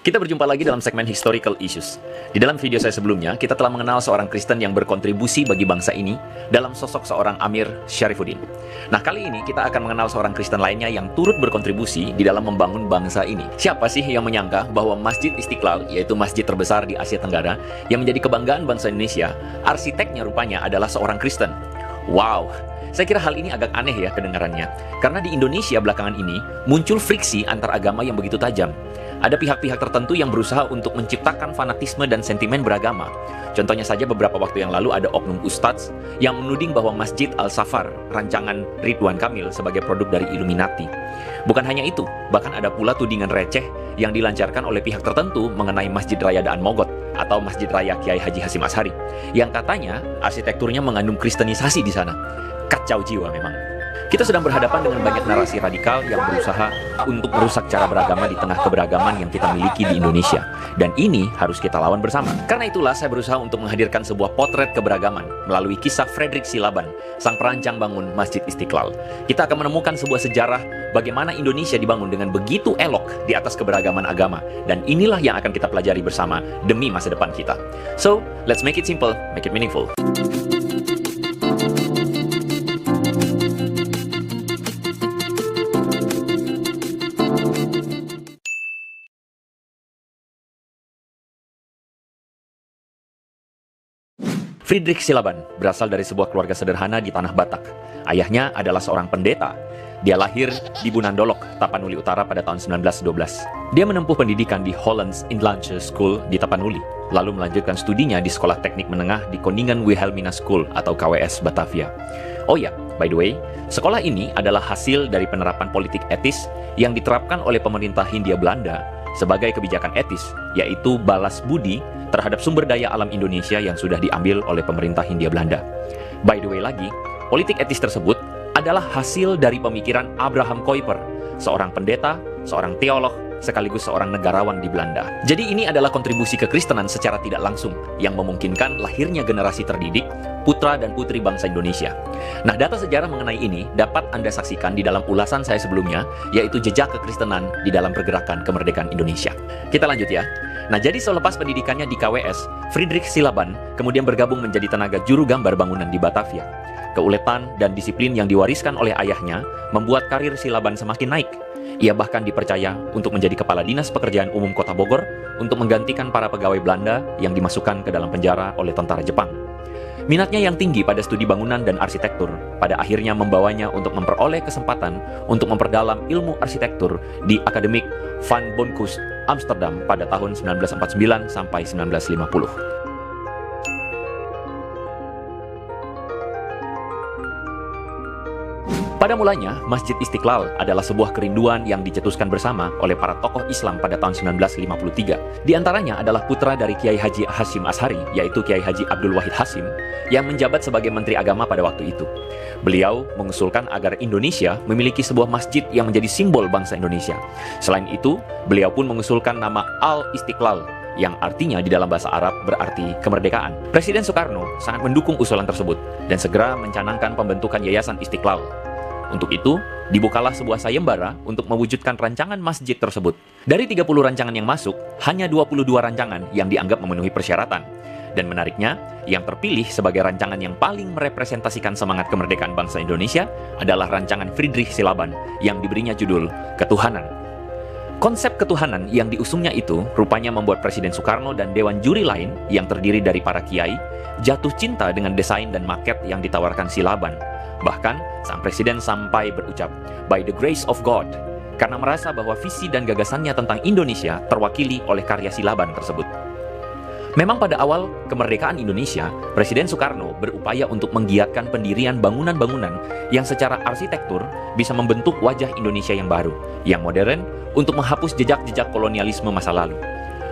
Kita berjumpa lagi dalam segmen Historical Issues. Di dalam video saya sebelumnya, kita telah mengenal seorang Kristen yang berkontribusi bagi bangsa ini dalam sosok seorang Amir Syarifuddin. Nah, kali ini kita akan mengenal seorang Kristen lainnya yang turut berkontribusi di dalam membangun bangsa ini. Siapa sih yang menyangka bahwa Masjid Istiqlal, yaitu masjid terbesar di Asia Tenggara, yang menjadi kebanggaan bangsa Indonesia, arsiteknya rupanya adalah seorang Kristen? Wow! Saya kira hal ini agak aneh ya kedengarannya, karena di Indonesia belakangan ini muncul friksi antar agama yang begitu tajam. Ada pihak-pihak tertentu yang berusaha untuk menciptakan fanatisme dan sentimen beragama. Contohnya saja beberapa waktu yang lalu ada oknum ustadz yang menuding bahwa Masjid Al-Safar, rancangan Ridwan Kamil, sebagai produk dari Illuminati. Bukan hanya itu, bahkan ada pula tudingan receh yang dilancarkan oleh pihak tertentu mengenai Masjid Raya Daan Mogot atau Masjid Raya Kiai Haji Hasyim Asy'ari, yang katanya arsitekturnya mengandung kristenisasi di sana. Kacau jiwa memang. Kita sedang berhadapan dengan banyak narasi radikal yang berusaha untuk merusak cara beragama di tengah keberagaman yang kita miliki di Indonesia. Dan ini harus kita lawan bersama. Karena itulah saya berusaha untuk menghadirkan sebuah potret keberagaman melalui kisah Fredrik Silaban, sang perancang bangun Masjid Istiqlal. Kita akan menemukan sebuah sejarah bagaimana Indonesia dibangun dengan begitu elok di atas keberagaman agama. Dan inilah yang akan kita pelajari bersama demi masa depan kita. So, let's make it simple, make it meaningful. Fredrik Silaban berasal dari sebuah keluarga sederhana di Tanah Batak. Ayahnya adalah seorang pendeta. Dia lahir di Bunandolok, Tapanuli Utara pada tahun 1912. Dia menempuh pendidikan di Hollands Inlandse School di Tapanuli, lalu melanjutkan studinya di Sekolah Teknik Menengah di Koningen Wilhelmina School atau KWS Batavia. Oh ya, by the way, sekolah ini adalah hasil dari penerapan politik etis yang diterapkan oleh pemerintah Hindia Belanda sebagai kebijakan etis, yaitu balas budi terhadap sumber daya alam Indonesia yang sudah diambil oleh pemerintah Hindia Belanda. By the way lagi, politik etis tersebut adalah hasil dari pemikiran Abraham Kuyper, seorang pendeta, seorang teolog, sekaligus seorang negarawan di Belanda. Jadi ini adalah kontribusi kekristenan secara tidak langsung yang memungkinkan lahirnya generasi terdidik, putra dan putri bangsa Indonesia. Nah, data sejarah mengenai ini dapat Anda saksikan di dalam ulasan saya sebelumnya, yaitu jejak kekristenan di dalam pergerakan kemerdekaan Indonesia. Kita lanjut ya. Nah, jadi selepas pendidikannya di KWS, Fredrik Silaban kemudian bergabung menjadi tenaga juru gambar bangunan di Batavia. Keuletan dan disiplin yang diwariskan oleh ayahnya membuat karir Silaban semakin naik. Ia bahkan dipercaya untuk menjadi Kepala Dinas Pekerjaan Umum Kota Bogor untuk menggantikan para pegawai Belanda yang dimasukkan ke dalam penjara oleh tentara Jepang. Minatnya yang tinggi pada studi bangunan dan arsitektur pada akhirnya membawanya untuk memperoleh kesempatan untuk memperdalam ilmu arsitektur di Akademik Van Bronckhorst Amsterdam pada tahun 1949 sampai 1950. Pada mulanya, Masjid Istiqlal adalah sebuah kerinduan yang dicetuskan bersama oleh para tokoh Islam pada tahun 1953. Di antaranya adalah putra dari Kiai Haji Hasyim Asy'ari, yaitu Kiai Haji Abdul Wahid Hasyim, yang menjabat sebagai Menteri Agama pada waktu itu. Beliau mengusulkan agar Indonesia memiliki sebuah masjid yang menjadi simbol bangsa Indonesia. Selain itu, beliau pun mengusulkan nama Al-Istiqlal, yang artinya di dalam bahasa Arab berarti kemerdekaan. Presiden Soekarno sangat mendukung usulan tersebut dan segera mencanangkan pembentukan Yayasan Istiqlal. Untuk itu, dibukalah sebuah sayembara untuk mewujudkan rancangan masjid tersebut. Dari 30 rancangan yang masuk, hanya 22 rancangan yang dianggap memenuhi persyaratan. Dan menariknya, yang terpilih sebagai rancangan yang paling merepresentasikan semangat kemerdekaan bangsa Indonesia adalah rancangan Fredrik Silaban yang diberinya judul Ketuhanan. Konsep ketuhanan yang diusungnya itu rupanya membuat Presiden Soekarno dan Dewan Juri lain yang terdiri dari para kiai jatuh cinta dengan desain dan maket yang ditawarkan Silaban. Bahkan, sang presiden sampai berucap, "By the grace of God," karena merasa bahwa visi dan gagasannya tentang Indonesia terwakili oleh karya Silaban tersebut. Memang pada awal kemerdekaan Indonesia, Presiden Soekarno berupaya untuk menggiatkan pendirian bangunan-bangunan yang secara arsitektur bisa membentuk wajah Indonesia yang baru, yang modern, untuk menghapus jejak-jejak kolonialisme masa lalu.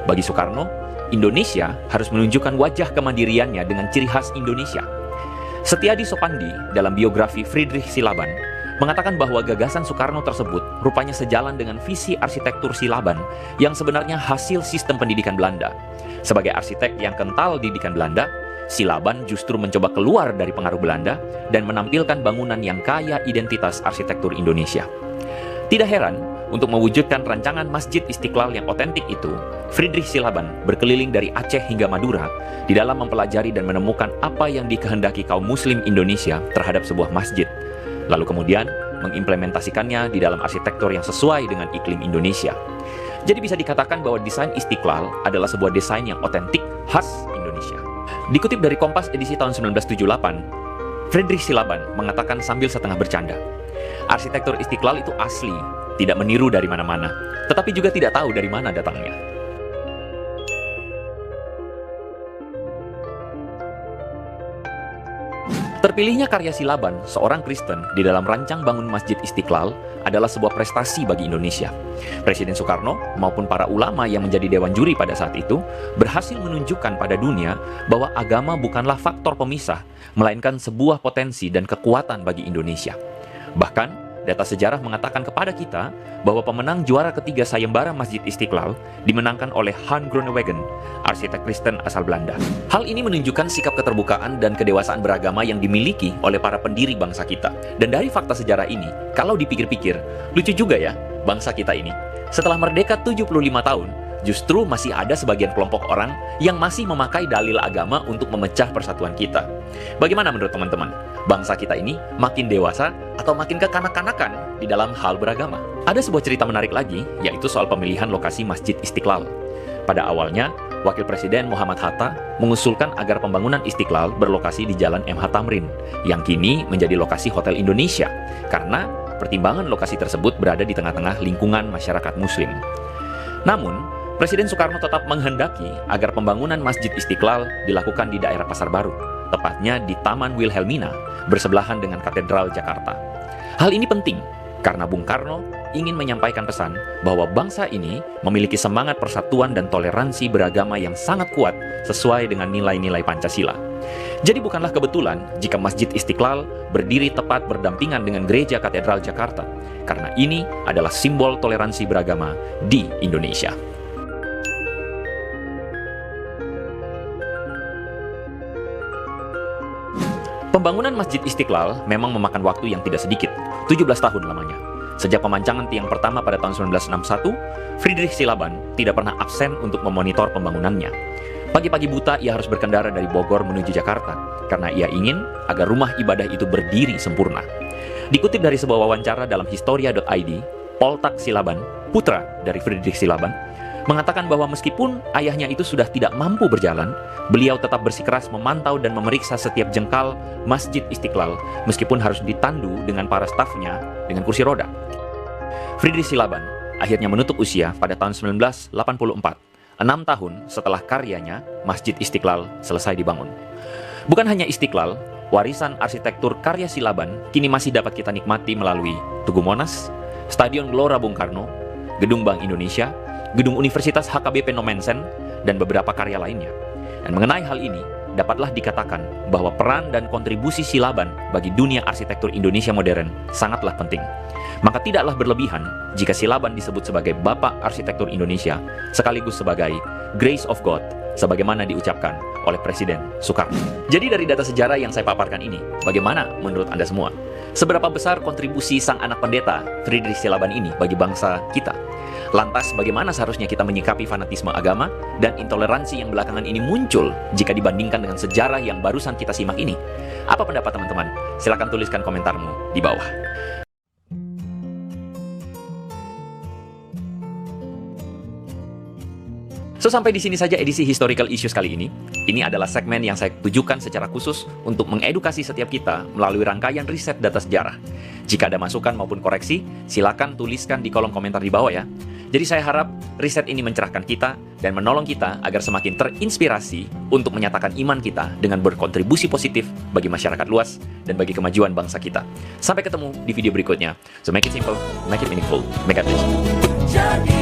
Bagi Soekarno, Indonesia harus menunjukkan wajah kemandiriannya dengan ciri khas Indonesia. Setiadi Sopandi dalam biografi Fredrik Silaban mengatakan bahwa gagasan Soekarno tersebut rupanya sejalan dengan visi arsitektur Silaban yang sebenarnya hasil sistem pendidikan Belanda. Sebagai arsitek yang kental didikan Belanda, Silaban justru mencoba keluar dari pengaruh Belanda dan menampilkan bangunan yang kaya identitas arsitektur Indonesia. Tidak heran untuk mewujudkan rancangan Masjid Istiqlal yang otentik itu, Friedrich Silaban berkeliling dari Aceh hingga Madura di dalam mempelajari dan menemukan apa yang dikehendaki kaum muslim Indonesia terhadap sebuah masjid, lalu kemudian mengimplementasikannya di dalam arsitektur yang sesuai dengan iklim Indonesia. Jadi bisa dikatakan bahwa desain Istiqlal adalah sebuah desain yang otentik khas Indonesia. Dikutip dari Kompas edisi tahun 1978, Friedrich Silaban mengatakan sambil setengah bercanda, arsitektur Istiqlal itu asli, tidak meniru dari mana-mana, tetapi juga tidak tahu dari mana datangnya. Terpilihnya karya Silaban, seorang Kristen, di dalam rancang bangun Masjid Istiqlal adalah sebuah prestasi bagi Indonesia. Presiden Soekarno maupun para ulama yang menjadi dewan juri pada saat itu berhasil menunjukkan pada dunia bahwa agama bukanlah faktor pemisah, melainkan sebuah potensi dan kekuatan bagi Indonesia. Bahkan, data sejarah mengatakan kepada kita bahwa pemenang juara ketiga sayembara Masjid Istiqlal dimenangkan oleh Han Groenewegen, arsitek Kristen asal Belanda. Hal ini menunjukkan sikap keterbukaan dan kedewasaan beragama yang dimiliki oleh para pendiri bangsa kita. Dan dari fakta sejarah ini, kalau dipikir-pikir, lucu juga ya, bangsa kita ini. Setelah merdeka 75 tahun, justru masih ada sebagian kelompok orang yang masih memakai dalil agama untuk memecah persatuan kita. Bagaimana menurut teman-teman? Bangsa kita ini makin dewasa atau makin kekanak-kanakan di dalam hal beragama? Ada sebuah cerita menarik lagi, yaitu soal pemilihan lokasi Masjid Istiqlal. Pada awalnya, Wakil Presiden Muhammad Hatta mengusulkan agar pembangunan Istiqlal berlokasi di Jalan MH Tamrin, yang kini menjadi lokasi Hotel Indonesia, karena pertimbangan lokasi tersebut berada di tengah-tengah lingkungan masyarakat Muslim. Namun, Presiden Soekarno tetap menghendaki agar pembangunan Masjid Istiqlal dilakukan di daerah Pasar Baru, tepatnya di Taman Wilhelmina, bersebelahan dengan Katedral Jakarta. Hal ini penting karena Bung Karno ingin menyampaikan pesan bahwa bangsa ini memiliki semangat persatuan dan toleransi beragama yang sangat kuat sesuai dengan nilai-nilai Pancasila. Jadi bukanlah kebetulan jika Masjid Istiqlal berdiri tepat berdampingan dengan Gereja Katedral Jakarta, karena ini adalah simbol toleransi beragama di Indonesia. Pembangunan Masjid Istiqlal memang memakan waktu yang tidak sedikit, 17 tahun lamanya. Sejak pemancangan tiang pertama pada tahun 1961, Friedrich Silaban tidak pernah absen untuk memonitor pembangunannya. Pagi-pagi buta ia harus berkendara dari Bogor menuju Jakarta, karena ia ingin agar rumah ibadah itu berdiri sempurna. Dikutip dari sebuah wawancara dalam Historia.id, Poltak Silaban, putra dari Friedrich Silaban, mengatakan bahwa meskipun ayahnya itu sudah tidak mampu berjalan, beliau tetap bersikeras memantau dan memeriksa setiap jengkal Masjid Istiqlal, meskipun harus ditandu dengan para stafnya dengan kursi roda. Friedrich Silaban akhirnya menutup usia pada tahun 1984, 6 tahun setelah karyanya Masjid Istiqlal selesai dibangun. Bukan hanya Istiqlal, warisan arsitektur karya Silaban kini masih dapat kita nikmati melalui Tugu Monas, Stadion Gelora Bung Karno, Gedung Bank Indonesia, Gedung Universitas HKBP Nomensen, dan beberapa karya lainnya. Dan mengenai hal ini, dapatlah dikatakan bahwa peran dan kontribusi Silaban bagi dunia arsitektur Indonesia modern sangatlah penting. Maka tidaklah berlebihan jika Silaban disebut sebagai Bapak Arsitektur Indonesia, sekaligus sebagai Grace of God, sebagaimana diucapkan oleh Presiden Soekarno. Jadi dari data sejarah yang saya paparkan ini, bagaimana menurut Anda semua? Seberapa besar kontribusi sang anak pendeta, Friedrich Silaban ini bagi bangsa kita? Lantas bagaimana seharusnya kita menyikapi fanatisme agama dan intoleransi yang belakangan ini muncul jika dibandingkan dengan sejarah yang barusan kita simak ini? Apa pendapat teman-teman? Silakan tuliskan komentarmu di bawah. So, sampai di sini saja edisi Historical Issues kali ini. Ini adalah segmen yang saya tujukan secara khusus untuk mengedukasi setiap kita melalui rangkaian riset data sejarah. Jika ada masukan maupun koreksi, silakan tuliskan di kolom komentar di bawah ya. Jadi saya harap riset ini mencerahkan kita dan menolong kita agar semakin terinspirasi untuk menyatakan iman kita dengan berkontribusi positif bagi masyarakat luas dan bagi kemajuan bangsa kita. Sampai ketemu di video berikutnya. So make it simple, make it meaningful, make it rich.